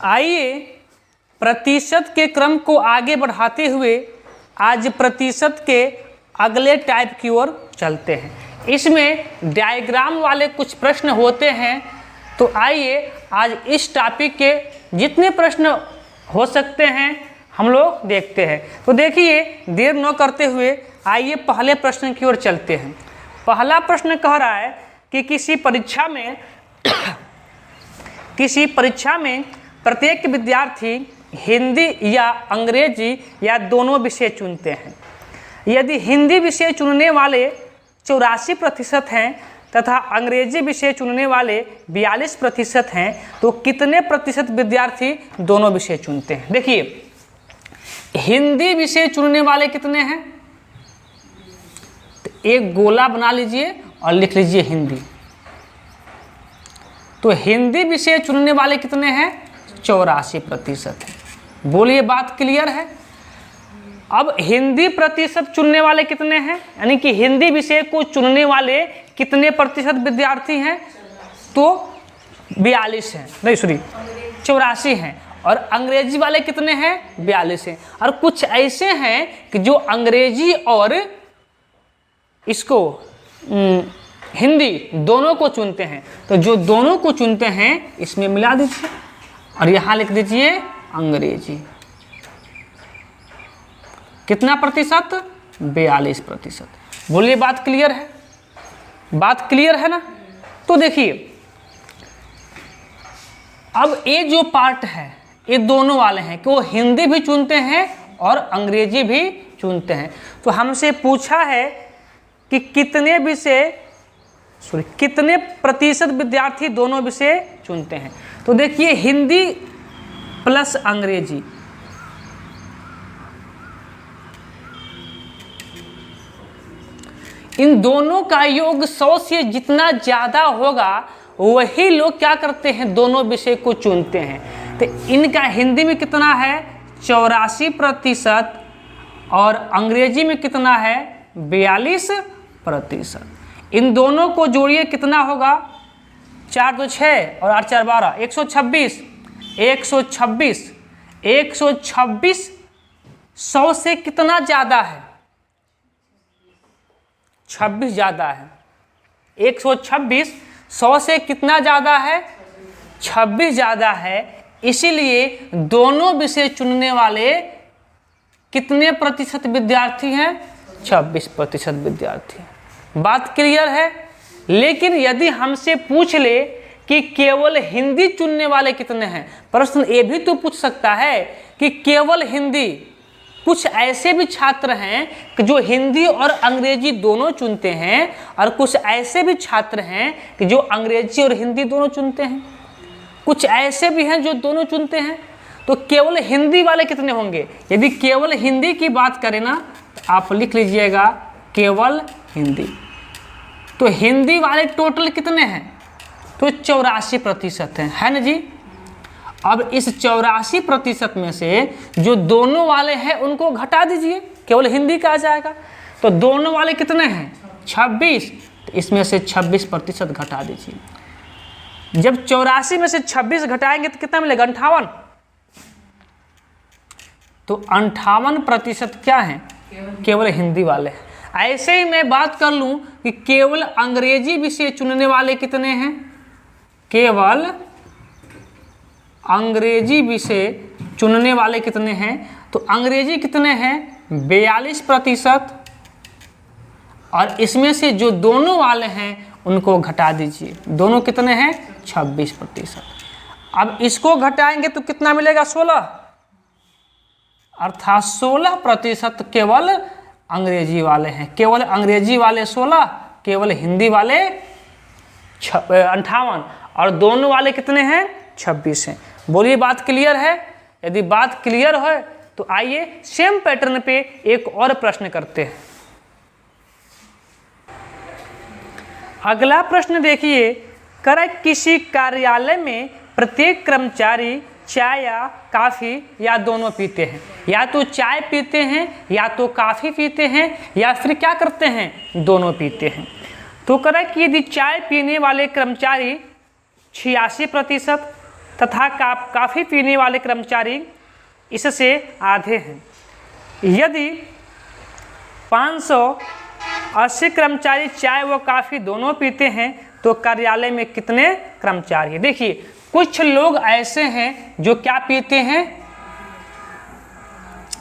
आइए प्रतिशत के क्रम को आगे बढ़ाते हुए आज प्रतिशत के अगले टाइप की ओर चलते हैं। इसमें डायग्राम वाले कुछ प्रश्न होते हैं, तो आइए आज इस टॉपिक के जितने प्रश्न हो सकते हैं हम लोग देखते हैं। तो देखिए देर न करते हुए आइए पहले प्रश्न की ओर चलते हैं। पहला प्रश्न कह रहा है कि किसी परीक्षा में प्रत्येक विद्यार्थी हिंदी या अंग्रेजी या दोनों विषय चुनते हैं। यदि हिंदी विषय चुनने वाले 84% हैं तथा अंग्रेजी विषय चुनने वाले 42% हैं, तो कितने प्रतिशत विद्यार्थी दोनों विषय चुनते हैं? देखिए हिंदी विषय चुनने वाले कितने हैं, तो एक गोला बना लीजिए और लिख लीजिए हिंदी। तो हिंदी विषय चुनने वाले कितने हैं? 84% है। बोलिए बात क्लियर है? अब हिंदी प्रतिशत चुनने वाले कितने हैं, यानी कि हिंदी विषय को चुनने वाले कितने प्रतिशत विद्यार्थी हैं? तो 42 हैं, नहीं सॉरी 84 हैं। और अंग्रेजी वाले कितने हैं? 42 हैं। और कुछ ऐसे हैं कि जो अंग्रेजी और इसको हिंदी दोनों को चुनते हैं। तो जो दोनों को चुनते हैं इसमें मिला दीजिए और यहाँ लिख दीजिए अंग्रेजी। कितना प्रतिशत? 42%। बोलिए बात क्लियर है? बात क्लियर है ना? तो देखिए अब ये जो पार्ट है ये दोनों वाले हैं कि वो हिंदी भी चुनते हैं और अंग्रेजी भी चुनते हैं। तो हमसे पूछा है कि कितने प्रतिशत विद्यार्थी दोनों विषय चुनते हैं। तो देखिए हिंदी प्लस अंग्रेजी, इन दोनों का योग 100 से जितना ज़्यादा होगा वही लोग क्या करते हैं? दोनों विषय को चुनते हैं। तो इनका हिंदी में कितना है? 84% और अंग्रेजी में कितना है? 42%। इन दोनों को जोड़िए कितना होगा? 4 2 6 और 8 4 12, 126। 126 100 से कितना ज़्यादा है? 26 ज़्यादा है। 126 100 से कितना ज़्यादा है? 26 ज़्यादा है। इसीलिए दोनों विषय चुनने वाले कितने प्रतिशत विद्यार्थी हैं? 26% विद्यार्थी हैं। बात क्लियर है? लेकिन यदि हमसे पूछ ले कि केवल हिंदी चुनने वाले कितने हैं, प्रश्न ये भी तो पूछ सकता है कि केवल हिंदी, कुछ ऐसे भी छात्र हैं कि जो हिंदी और अंग्रेजी दोनों चुनते हैं और कुछ ऐसे भी छात्र हैं कि जो अंग्रेजी और हिंदी दोनों चुनते हैं, कुछ ऐसे भी हैं जो दोनों चुनते हैं। तो केवल हिंदी वाले कितने होंगे? यदि केवल हिंदी की बात करें ना तो आप लिख लीजिएगा केवल हिंदी। तो हिंदी वाले टोटल कितने हैं? तो 84% हैं, है ना जी। अब इस 84% में से जो दोनों वाले हैं उनको घटा दीजिए, केवल हिंदी का आ जाएगा। तो दोनों वाले कितने हैं? 26। तो इसमें से 26% घटा दीजिए। जब 84 में से 26 घटाएंगे तो कितना मिलेगा? 58। तो 58% क्या है? केवल हिंदी वाले हैं। ऐसे ही मैं बात कर लूं कि केवल अंग्रेजी विषय चुनने वाले कितने हैं? केवल अंग्रेजी विषय चुनने वाले कितने हैं? तो अंग्रेजी कितने हैं? 42%। और इसमें से जो दोनों वाले हैं उनको घटा दीजिए। दोनों कितने हैं? 26%। अब इसको घटाएंगे तो कितना मिलेगा? 16। अर्थात 16% केवल अंग्रेजी वाले हैं। केवल अंग्रेजी वाले 16, केवल हिंदी वाले 58 और दोनों वाले कितने हैं? 26 हैं। बोलिए बात क्लियर है? यदि बात क्लियर है तो आइए सेम पैटर्न पे एक और प्रश्न करते हैं। अगला प्रश्न देखिए, किसी कार्यालय में प्रत्येक कर्मचारी चाय या काफ़ी या दोनों पीते हैं। या तो चाय पीते हैं या तो काफ़ी पीते हैं या फिर क्या करते हैं? दोनों पीते हैं। तो कि यदि चाय पीने वाले कर्मचारी 86% तथा काफ़ी पीने वाले कर्मचारी इससे आधे हैं। यदि 580 कर्मचारी चाय व कॉफ़ी दोनों पीते हैं तो कार्यालय में कितने कर्मचारी हैं? देखिए, कुछ लोग ऐसे हैं जो क्या पीते हैं,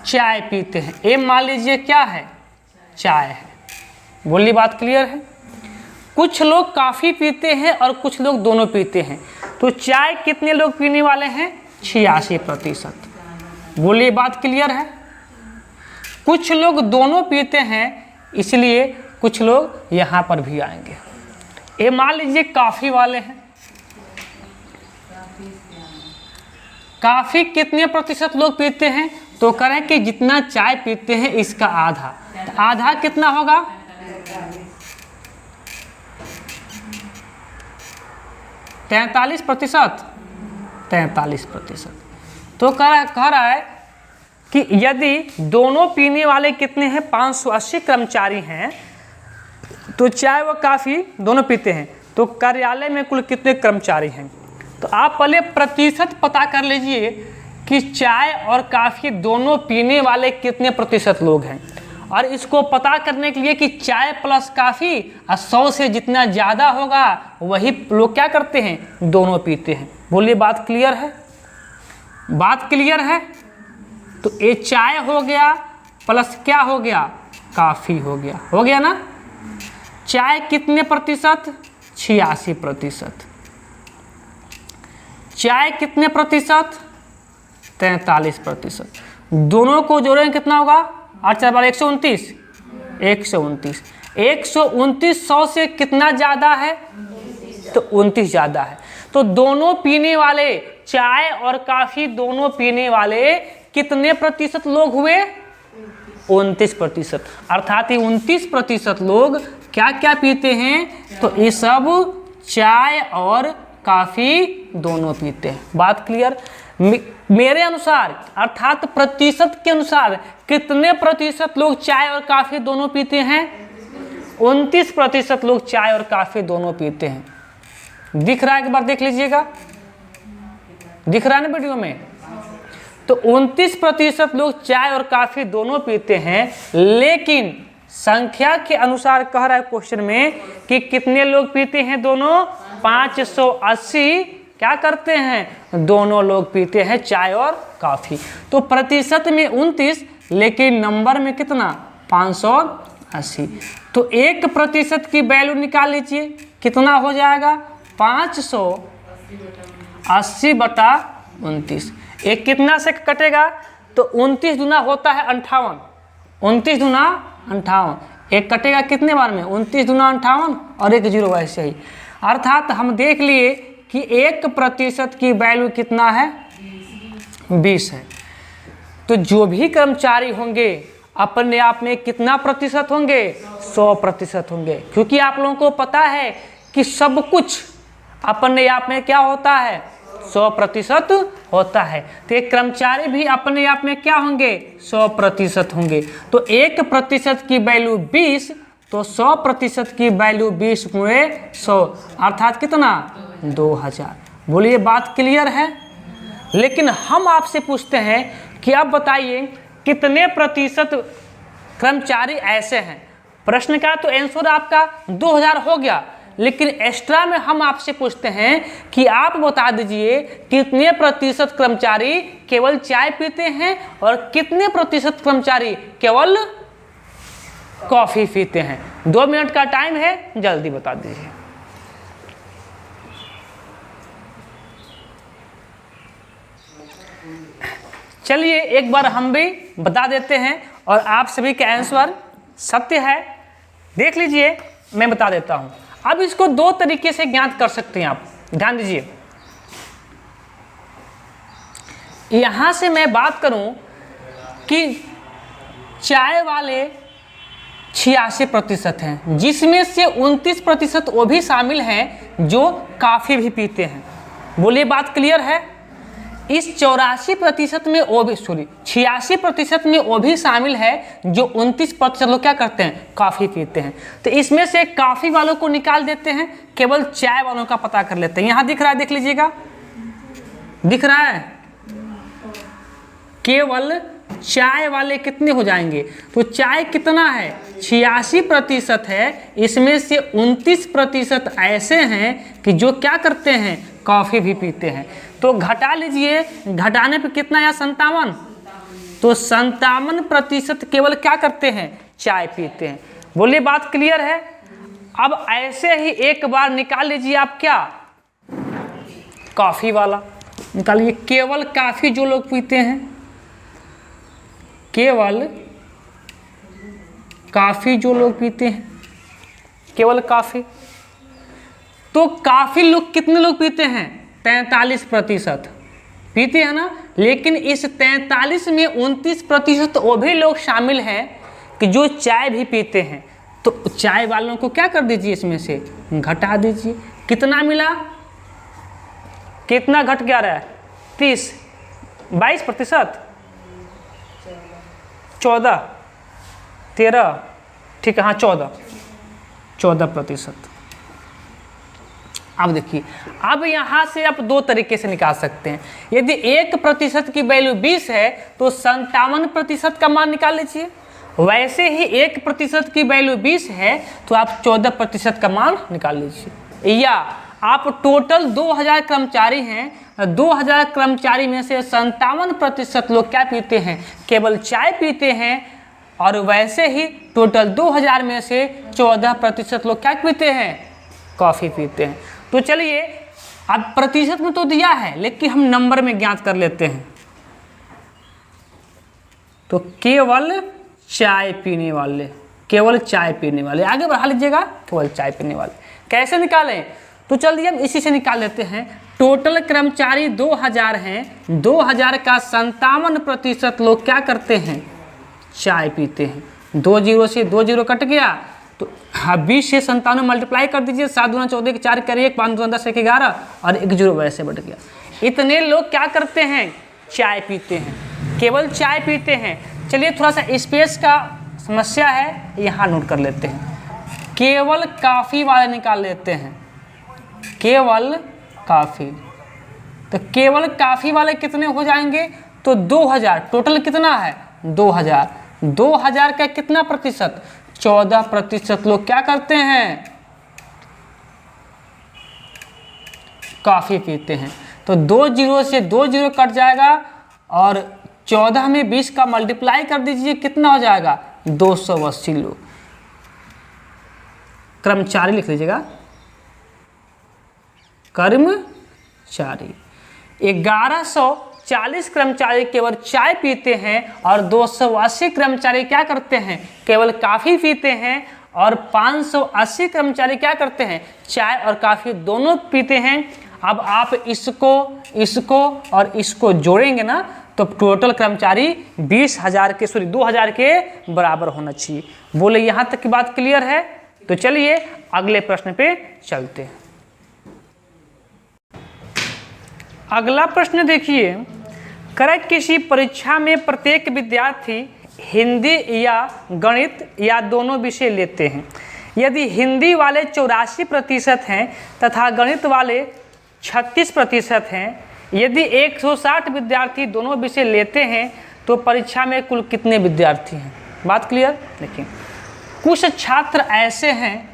चाय पीते हैं। ये मान लीजिए क्या है, चाय है। बोलिए, बात क्लियर है। कुछ लोग कॉफ़ी पीते हैं और कुछ लोग दोनों पीते हैं। तो चाय कितने लोग पीने वाले हैं? 86%। बोलिए, बात क्लियर है। कुछ लोग दोनों पीते हैं, इसलिए कुछ लोग यहाँ पर भी आएंगे। ये मान लीजिए कॉफ़ी वाले हैं। कॉफ़ी कितने प्रतिशत लोग पीते हैं? तो करें कि जितना चाय पीते हैं इसका आधा। तो आधा कितना होगा? 43%। 43%। तो कह रहा है कि यदि दोनों पीने वाले कितने हैं, 580 कर्मचारी हैं, तो चाय व कॉफ़ी दोनों पीते हैं, तो कार्यालय में कुल कितने कर्मचारी हैं? तो आप पहले प्रतिशत पता कर लीजिए कि चाय और कॉफ़ी दोनों पीने वाले कितने प्रतिशत लोग हैं। और इसको पता करने के लिए कि चाय प्लस कॉफ़ी 100 से जितना ज़्यादा होगा वही लोग क्या करते हैं, दोनों पीते हैं। बोलिए, बात क्लियर है। बात क्लियर है। तो ये चाय हो गया प्लस क्या हो गया, कॉफ़ी हो गया। हो गया ना। चाय कितने प्रतिशत? 86%। चाय कितने प्रतिशत? 43%। दोनों को जोड़ेंगे कितना होगा? 8 4 12 129। 129। 129 100 से कितना ज़्यादा है? तो 29 ज़्यादा है। तो दोनों पीने वाले, चाय और कॉफ़ी दोनों पीने वाले कितने प्रतिशत लोग हुए? 29%। अर्थात 29% लोग क्या क्या पीते हैं? तो ये सब चाय और कॉफ़ी दोनों पीते हैं। बात क्लियर। मेरे अनुसार अर्थात प्रतिशत के अनुसार कितने प्रतिशत लोग चाय और कॉफ़ी दोनों पीते हैं? 29% लोग चाय और कॉफ़ी दोनों पीते हैं। दिख रहा है? एक बार देख लीजिएगा। दिख रहा है ना वीडियो में? तो 29% लोग चाय और कॉफ़ी दोनों पीते हैं, लेकिन संख्या के अनुसार कह रहा है क्वेश्चन में कि कितने लोग पीते हैं दोनों? 580 क्या करते हैं? दोनों लोग पीते हैं चाय और कॉफ़ी। तो प्रतिशत में 29, लेकिन नंबर में कितना? 580। तो 1% की वैल्यू निकाल लीजिए, कितना हो जाएगा? 580/29। एक कितना से कटेगा? तो 29 दूना होता है 58। 29 दूना 58। एक कटेगा कितने बार में? 29 दूना 58 और एक 0 ऐसे ही। अर्थात हम देख लिए कि 1% की वैल्यू कितना है? 20 है। तो जो भी कर्मचारी होंगे अपने आप में कितना प्रतिशत होंगे? 100% होंगे। क्योंकि आप लोगों को पता है कि सब कुछ अपने आप में क्या होता है? 100% होता है। तो एक कर्मचारी भी अपने आप में क्या होंगे? 100% होंगे। तो 1% की वैल्यू 20, तो 100% की वैल्यू 20 गुणे 100 अर्थात कितना? 2000। बोलिए, बात क्लियर है। लेकिन हम आपसे पूछते हैं कि आप बताइए कितने प्रतिशत कर्मचारी ऐसे हैं। प्रश्न का तो आंसर आपका 2000 हो गया, लेकिन एक्स्ट्रा में हम आपसे पूछते हैं कि आप बता दीजिए कितने प्रतिशत कर्मचारी केवल चाय पीते हैं और कितने प्रतिशत कर्मचारी केवल कॉफ़ी पीते हैं। 2 मिनट का टाइम है, जल्दी बता दीजिए। चलिए एक बार हम भी बता देते हैं और आप सभी का आंसर सत्य है। देख लीजिए, मैं बता देता हूं। अब इसको 2 तरीके से ज्ञात कर सकते हैं आप, ध्यान दीजिए। यहां से मैं बात करूं कि चाय वाले 86% हैं, जिसमें से 29% वो भी शामिल हैं जो कॉफ़ी भी पीते हैं। बोलिए, बात क्लियर है। इस 84% में वो भी 86% में वो भी शामिल है जो 29% लोग क्या करते हैं? कॉफ़ी पीते हैं। तो इसमें से कॉफ़ी वालों को निकाल देते हैं, केवल चाय वालों का पता कर लेते हैं। यहाँ दिख रहा है, देख लीजिएगा। दिख रहा है? केवल चाय वाले कितने हो जाएंगे? तो चाय कितना है? 86% है। इसमें से 29% ऐसे हैं कि जो क्या करते हैं, कॉफ़ी भी पीते हैं। तो घटा लीजिए, घटाने पे कितना आया? 57। तो 57% केवल क्या करते हैं, चाय पीते हैं। बोलिए बात क्लियर है? अब ऐसे ही एक बार निकाल लीजिए आप क्या, कॉफ़ी वाला निकालिए। केवल कॉफ़ी जो लोग पीते हैं, केवल कॉफ़ी जो लोग पीते हैं, केवल कॉफ़ी, तो कॉफ़ी लोग कितने लोग पीते हैं? 43% पीते हैं ना। लेकिन इस 43 में 29% वो भी लोग शामिल हैं कि जो चाय भी पीते हैं। तो चाय वालों को क्या कर दीजिए, इसमें से घटा दीजिए। कितना मिला? कितना घट गया रहा है? 30, 22%, 14, 13, ठीक है, हाँ 14%। अब देखिए, अब यहाँ से आप दो तरीके से निकाल सकते हैं। यदि 1% की वैल्यू 20 है तो 57% का मान निकाल लीजिए। वैसे ही 1% की वैल्यू 20 है तो आप 14% का मान निकाल लीजिए। या आप टोटल 2000 कर्मचारी हैं, 2000 कर्मचारी में से 57% लोग क्या पीते हैं, केवल चाय पीते हैं। और वैसे ही टोटल 2000 में से 14% लोग क्या पीते हैं, कॉफ़ी पीते हैं। तो चलिए, अब प्रतिशत में तो दिया है, लेकिन हम नंबर में ज्ञात कर लेते हैं। तो केवल चाय पीने वाले, केवल चाय पीने वाले, आगे बढ़ा लीजिएगा, केवल चाय पीने वाले कैसे निकालें? तो चलिए हम इसी से निकाल लेते हैं। टोटल कर्मचारी 2000 हैं, 2000 का 57% लोग क्या करते हैं, चाय पीते हैं। 2 जीरो से 2 जीरो कट गया, तो हाँ 20 से 57 मल्टीप्लाई कर दीजिए। 7 दूना 14 के 4 करिए, 5 दूना 10 1 11 और 1 जीरो वैसे बढ़ गया। इतने लोग क्या करते हैं, चाय पीते हैं, केवल चाय पीते हैं। चलिए थोड़ा सा स्पेस का समस्या है, यहाँ नोट कर लेते हैं। केवल कॉफ़ी वाले निकाल लेते हैं, केवल कॉफ़ी। तो केवल कॉफ़ी वाले कितने हो जाएंगे? तो 2000, टोटल कितना है 2000। 2000 का कितना प्रतिशत? 14% लोग क्या करते हैं, कॉफ़ी पीते हैं। तो 2 जीरो से 2 जीरो कट जाएगा और 14 में 20 का मल्टीप्लाई कर दीजिए, कितना हो जाएगा 280 लोग। कर्मचारी लिख लीजिएगा, कर्मचारी। 1140 कर्मचारी केवल चाय पीते हैं और 280 कर्मचारी क्या करते हैं, केवल कॉफ़ी पीते हैं। और 580 कर्मचारी क्या करते हैं, चाय और कॉफ़ी दोनों पीते हैं। अब आप इसको और इसको जोड़ेंगे ना, तो टोटल कर्मचारी 2000 के बराबर होना चाहिए। बोले यहाँ तक की बात क्लियर है? तो चलिए अगले प्रश्न पे चलते हैं। अगला प्रश्न देखिए, करें किसी परीक्षा में प्रत्येक विद्यार्थी हिंदी या गणित या दोनों विषय लेते हैं। यदि हिंदी वाले 84% हैं तथा गणित वाले 36% हैं, यदि 160 विद्यार्थी दोनों विषय लेते हैं तो परीक्षा में कुल कितने विद्यार्थी हैं? बात क्लियर? देखिए, कुछ छात्र ऐसे हैं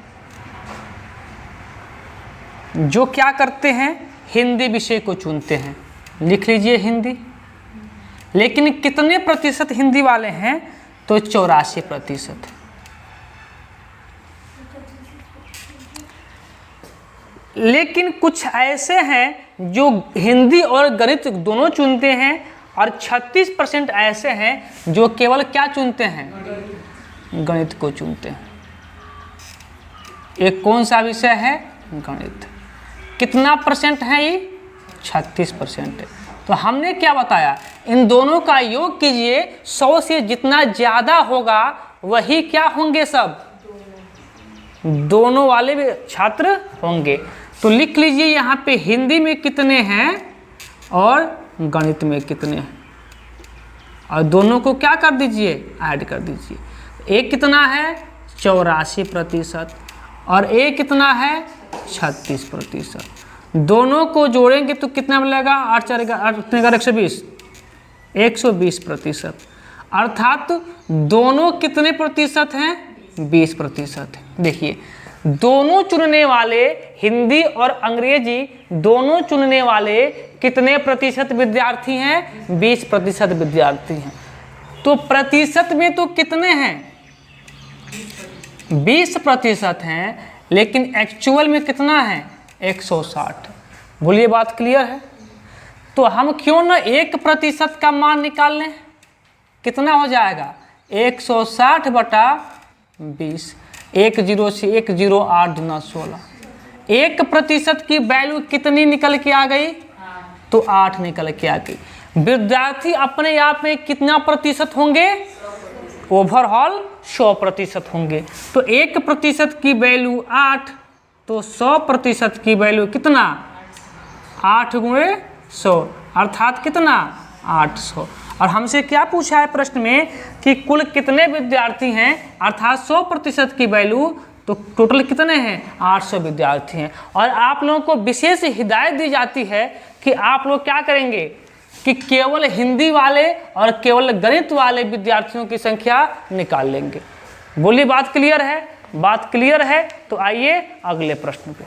जो क्या करते हैं, हिंदी विषय को चुनते हैं। लिख लीजिए हिंदी। लेकिन कितने प्रतिशत हिंदी वाले हैं? तो 84%। लेकिन कुछ ऐसे हैं जो हिंदी और गणित दोनों चुनते हैं और 36% ऐसे हैं जो केवल क्या चुनते हैं, गणित को चुनते हैं। एक कौन सा विषय है, गणित। कितना परसेंट है ये? 36% है। तो हमने क्या बताया, इन दोनों का योग कीजिए, 100 से जितना ज़्यादा होगा वही क्या होंगे, सब दोनों वाले भी छात्र होंगे। तो लिख लीजिए यहाँ पे हिंदी में कितने हैं और गणित में कितने हैं, और दोनों को क्या कर दीजिए, ऐड कर दीजिए। एक कितना है 84% और एक कितना है 36%। दोनों को जोड़ेंगे तो कितना मिलेगा, 8 4 120, 120%। अर्थात दोनों कितने प्रतिशत हैं, 20% है। देखिए दोनों चुनने वाले, हिंदी और अंग्रेजी दोनों चुनने वाले कितने प्रतिशत विद्यार्थी हैं, 20% विद्यार्थी हैं। तो प्रतिशत में तो कितने हैं, 20% हैं, लेकिन एक्चुअल में कितना है, 160। बोलिए बात क्लियर है। तो हम क्यों ना 1% का मान निकाल लें, कितना हो जाएगा, 160 बटा 20, 1 0 से 1 0, 8 दूना 16। 1% की वैल्यू कितनी निकल के आ गई, तो 8 निकल के आ गई। विद्यार्थी अपने आप में कितना प्रतिशत होंगे, ओवरऑल 100% होंगे। तो 1% की वैल्यू 8, तो 100% की वैल्यू कितना, 8 गुणे 100, अर्थात कितना, 800। और हमसे क्या पूछा है प्रश्न में कि कुल कितने विद्यार्थी हैं, अर्थात 100% की वैल्यू, तो टोटल कितने हैं, 800 विद्यार्थी हैं। और आप लोगों को विशेष हिदायत दी जाती है कि आप लोग क्या करेंगे कि केवल हिंदी वाले और केवल गणित वाले विद्यार्थियों की संख्या निकाल लेंगे। बोलिए बात क्लियर है, बात क्लियर है। तो आइए अगले प्रश्न पे।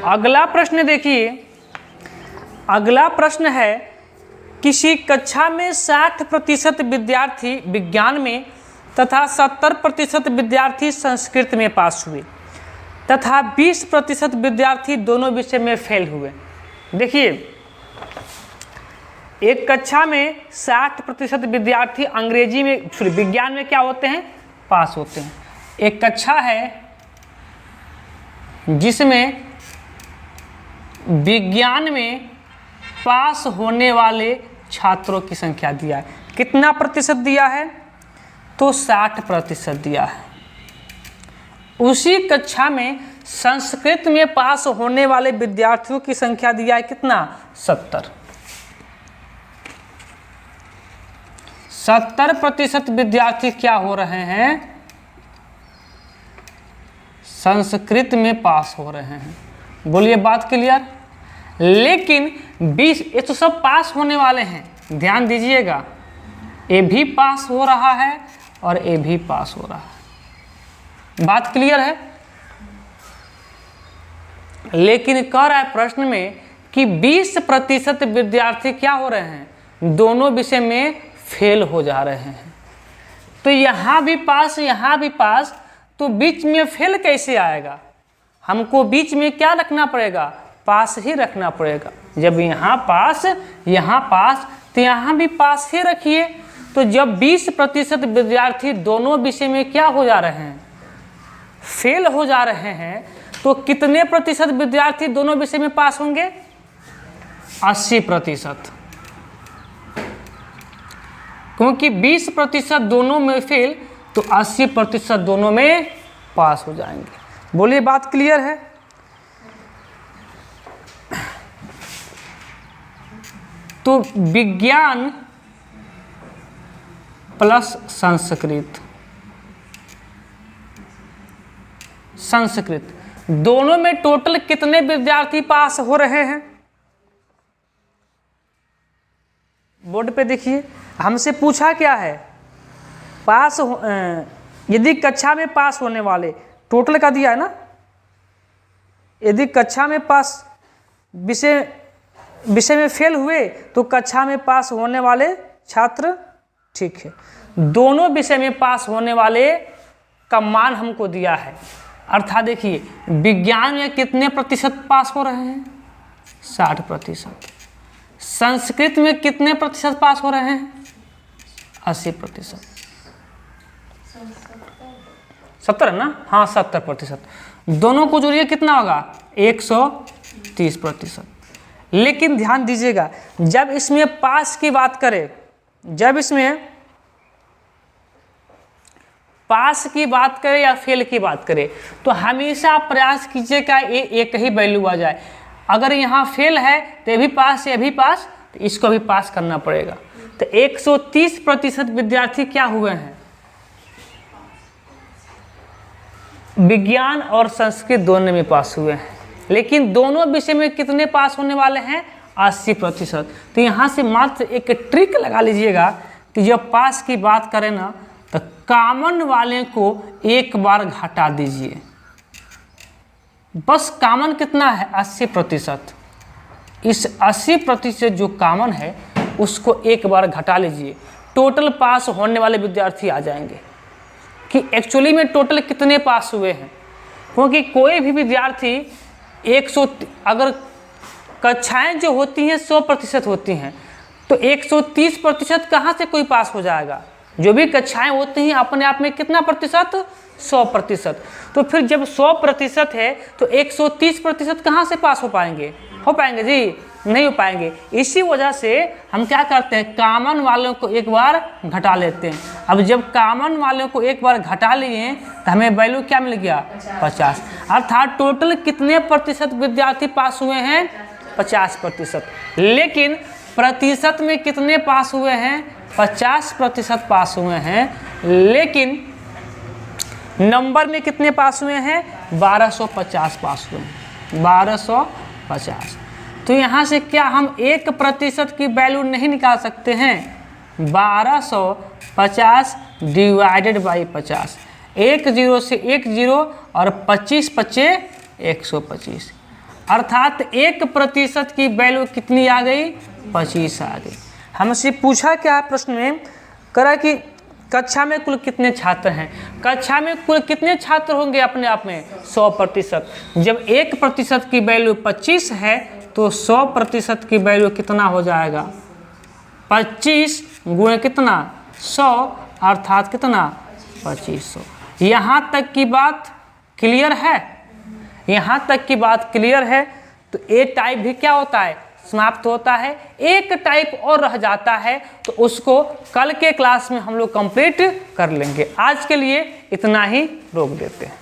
अगला प्रश्न देखिए, अगला प्रश्न है, किसी कक्षा में 60% विद्यार्थी विज्ञान में तथा 70% विद्यार्थी संस्कृत में पास हुए तथा 20% विद्यार्थी दोनों विषय में फेल हुए। देखिए एक कक्षा में 60% विद्यार्थी अंग्रेजी में, विज्ञान में क्या होते हैं, पास होते हैं। एक कक्षा है जिसमें विज्ञान में पास होने वाले छात्रों की संख्या दिया है, कितना प्रतिशत दिया है, तो 60% दिया है। उसी कक्षा में संस्कृत में पास होने वाले विद्यार्थियों की संख्या दिया है कितना, 70। 70% विद्यार्थी क्या हो रहे हैं, संस्कृत में पास हो रहे हैं। बोलिए बात क्लियर। लेकिन 20, ये तो सब पास होने वाले हैं, ध्यान दीजिएगा, ये भी पास हो रहा है और ये भी पास हो रहा है। बात क्लियर है। लेकिन कह रहा है प्रश्न में कि 20% विद्यार्थी क्या हो रहे हैं, दोनों विषय में फेल हो जा रहे हैं। तो यहाँ भी पास, यहाँ भी पास, तो बीच में फेल कैसे आएगा, हमको बीच में क्या रखना पड़ेगा, पास ही रखना पड़ेगा। जब यहाँ पास तो यहाँ भी पास ही रखिए। तो जब 20% विद्यार्थी दोनों विषय में क्या हो जा रहे हैं, फेल हो जा रहे हैं, तो कितने प्रतिशत विद्यार्थी दोनों विषय में पास होंगे, 80%। क्योंकि 20% दोनों में फेल, तो 80% दोनों में पास हो जाएंगे। बोलिए बात क्लियर है। तो विज्ञान प्लस संस्कृत दोनों में टोटल कितने विद्यार्थी पास हो रहे हैं, बोर्ड पे देखिए। हमसे पूछा क्या है, पास यदि कक्षा में पास होने वाले, टोटल का दिया है ना, यदि कक्षा में पास विषय में फेल हुए तो कक्षा में पास होने वाले छात्र, ठीक है, दोनों विषय में पास होने वाले का मान हमको दिया है। अर्थात देखिए विज्ञान में कितने प्रतिशत पास हो रहे हैं, 60%। संस्कृत में कितने प्रतिशत पास हो रहे हैं, 80%। 70 है ना, हाँ 70%। दोनों को जोड़िए कितना होगा, 130%। लेकिन ध्यान दीजिएगा, जब इसमें पास की बात करें, जब इसमें पास की बात करें या फेल की बात करें, तो हमेशा प्रयास कीजिएगा एक ही वैल्यू आ जाए। अगर यहाँ फेल है तो ये भी पास, ये भी पास, तो इसको भी पास करना पड़ेगा। तो 130% विद्यार्थी क्या हुए हैं, विज्ञान और संस्कृत दोनों में पास हुए हैं, लेकिन दोनों विषय में कितने पास होने वाले हैं? 80%। तो यहाँ से मात्र एक ट्रिक लगा लीजिएगा कि जब पास की बात करें ना तो कॉमन वाले को एक बार घटा दीजिए। बस कॉमन कितना है? 80%। इस 80% जो कॉमन है उसको एक बार घटा लीजिए, टोटल पास होने वाले विद्यार्थी आ जाएंगे कि एक्चुअली में टोटल कितने पास हुए हैं। क्योंकि कोई भी विद्यार्थी 100, अगर कक्षाएं जो होती हैं 100% होती हैं तो 130% कहाँ से कोई पास हो जाएगा? जो भी कक्षाएं होती हैं अपने आप में कितना प्रतिशत? 100%। तो फिर जब 100% है तो 130% कहाँ से पास हो पाएंगे? हो पाएंगे जी? नहीं हो पाएंगे। इसी वजह से हम क्या करते हैं, कॉमन वालों को एक बार घटा लेते हैं। अब जब कॉमन वालों को एक बार घटा लिए तो हमें वैल्यू क्या मिल गया? 50। अर्थात टोटल कितने प्रतिशत विद्यार्थी पास हुए हैं? 50%। लेकिन प्रतिशत में कितने पास हुए हैं? 50% पास हुए हैं। लेकिन नंबर में कितने पास हुए हैं? 1250 पास हुए हैं। 1250। तो यहाँ से क्या हम 1% की वैल्यू नहीं निकाल सकते हैं? 1250 डिवाइडेड बाई 50। 1 0 से 1 0 और 25 25 125। अर्थात 1% की वैल्यू कितनी आ गई? 25 आ गई। हमसे पूछा क्या प्रश्न में, करा कि कक्षा में कुल कितने छात्र हैं? कक्षा में कुल कितने छात्र होंगे अपने आप में? 100%। जब 1% की वैल्यू 25 है तो 100% की वैल्यू कितना हो जाएगा? 25 गुणे कितना? 100, अर्थात कितना? 2500। यहाँ तक की बात क्लियर है? यहाँ तक की बात क्लियर है। तो ए टाइप भी क्या होता है? समाप्त होता है। एक टाइप और रह जाता है तो उसको कल के क्लास में हम लोग कंप्लीट कर लेंगे। आज के लिए इतना ही रोक देते हैं।